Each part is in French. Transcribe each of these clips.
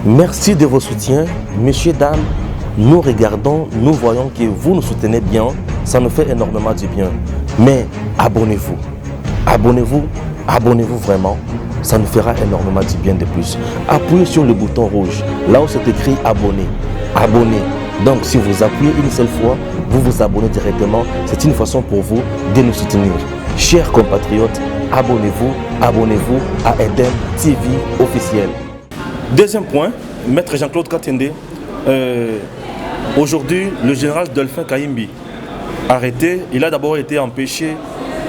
Merci de vos soutiens. Messieurs, dames, nous regardons, nous voyons que vous nous soutenez bien. Ça nous fait énormément du bien. Mais abonnez-vous. Abonnez-vous. Abonnez-vous vraiment. Ça nous fera énormément du bien de plus. Appuyez sur le bouton rouge. Là où c'est écrit abonner. Abonnez. Donc si vous appuyez une seule fois, vous vous abonnez directement. C'est une façon pour vous de nous soutenir. Chers compatriotes, abonnez-vous. Abonnez-vous à Eden TV officiel. Deuxième point, Maître Jean-Claude Katende. Aujourd'hui, le général Delphin Kayimbi, arrêté, il a d'abord été empêché.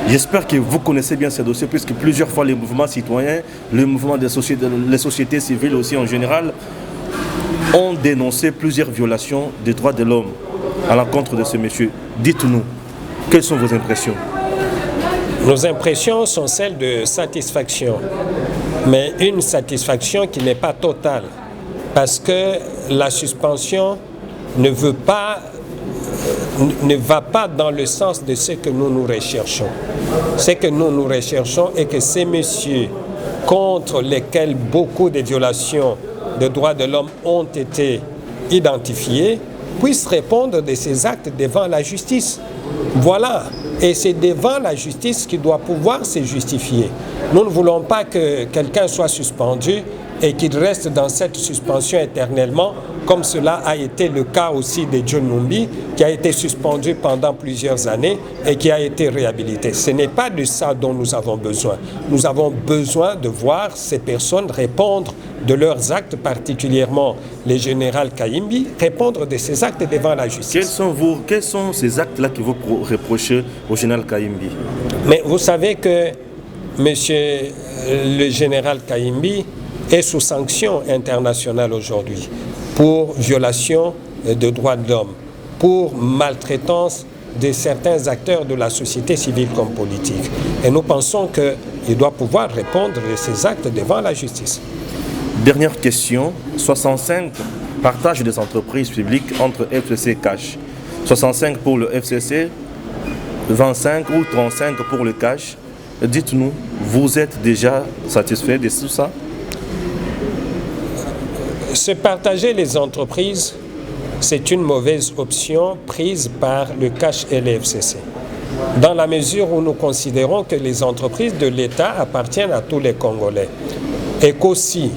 J'espère que vous connaissez bien ces dossiers, puisque plusieurs fois les mouvements citoyens, les mouvements des sociétés, les sociétés civiles aussi en général, ont dénoncé plusieurs violations des droits de l'homme à l'encontre de ce monsieur. Dites-nous, quelles sont vos impressions? Nos impressions sont celles de satisfaction, mais une satisfaction qui n'est pas totale, parce que la suspension ne va pas dans le sens de ce que nous recherchons. Ce que nous recherchons est que ces messieurs contre lesquels beaucoup de violations de droits de l'homme ont été identifiés puissent répondre de ces actes devant la justice. Voilà. Et c'est devant la justice qu'il doit pouvoir se justifier. Nous ne voulons pas que quelqu'un soit suspendu et qu'il reste dans cette suspension éternellement, comme cela a été le cas aussi de John Numbi, qui a été suspendu pendant plusieurs années et qui a été réhabilité. Ce n'est pas de ça dont nous avons besoin. Nous avons besoin de voir ces personnes répondre de leurs actes, particulièrement les généraux Kayimbi, répondre de ces actes devant la justice. Quels sont ces actes-là que vous reprochez au général Kayimbi? Mais vous savez que monsieur le général Kayimbi est sous sanction internationale aujourd'hui pour violation de droits de l'homme, pour maltraitance de certains acteurs de la société civile comme politique. Et nous pensons qu'il doit pouvoir répondre de ces actes devant la justice. Dernière question, 65 partage des entreprises publiques entre FCC et Cash. 65 pour le FCC, 25 ou 35 pour le Cash. Dites-nous, vous êtes déjà satisfait de tout ça? Se partager les entreprises, c'est une mauvaise option prise par le Cash et le FCC. Dans la mesure où nous considérons que les entreprises de l'État appartiennent à tous les Congolais. Et qu'aussi,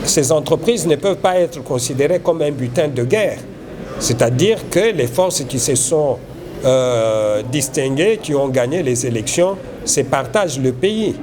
ces entreprises ne peuvent pas être considérées comme un butin de guerre. C'est-à-dire que les forces qui se sont distinguées, qui ont gagné les élections, se partagent le pays.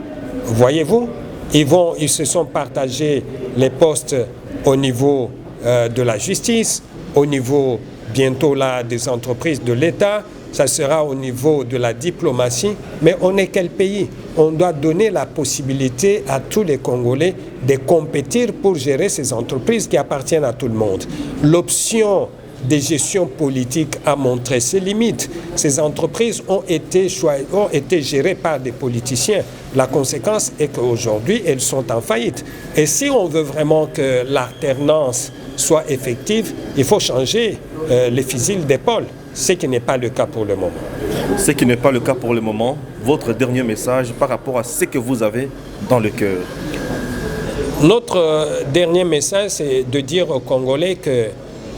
Voyez-vous, ils se sont partagés les postes au niveau de la justice, au niveau bientôt là des entreprises de l'État, ça sera au niveau de la diplomatie, mais on est quel pays? On doit donner la possibilité à tous les Congolais de compétir pour gérer ces entreprises qui appartiennent à tout le monde. L'option de gestion politique a montré ses limites. Ces entreprises ont été gérées par des politiciens. La conséquence est qu'aujourd'hui, elles sont en faillite. Et si on veut vraiment que l'alternance soit effective, il faut changer les fusils d'épaule, ce qui n'est pas le cas pour le moment. Ce qui n'est pas le cas pour le moment. Votre dernier message par rapport à ce que vous avez dans le cœur? Notre dernier message, c'est de dire aux Congolais que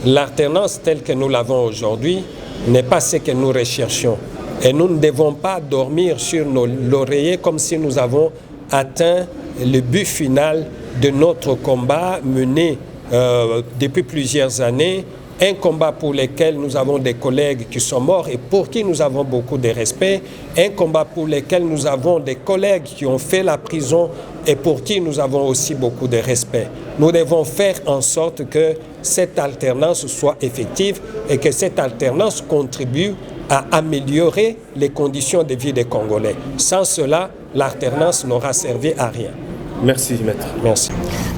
l'alternance telle que nous l'avons aujourd'hui n'est pas ce que nous recherchons. Et nous ne devons pas dormir sur nos lauriers comme si nous avons atteint le but final de notre combat mené depuis plusieurs années. Un combat pour lequel nous avons des collègues qui sont morts et pour qui nous avons beaucoup de respect. Un combat pour lequel nous avons des collègues qui ont fait la prison et pour qui nous avons aussi beaucoup de respect. Nous devons faire en sorte que cette alternance soit effective et que cette alternance contribue à améliorer les conditions de vie des Congolais. Sans cela, l'alternance n'aura servi à rien. Merci, maître. Merci.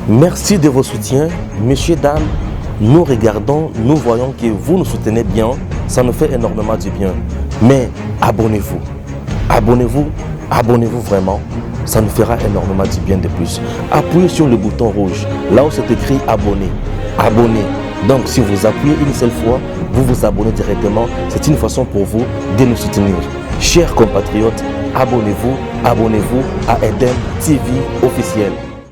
Merci de vos soutiens, messieurs, dames. Nous regardons, nous voyons que vous nous soutenez bien. Ça nous fait énormément du bien. Mais abonnez-vous. Abonnez-vous. Abonnez-vous vraiment. Ça nous fera énormément du bien de plus. Appuyez sur le bouton rouge, là où c'est écrit abonner. Abonnez. Donc si vous appuyez une seule fois, vous vous abonnez directement. C'est une façon pour vous de nous soutenir. Chers compatriotes, abonnez-vous à Eden TV officiel.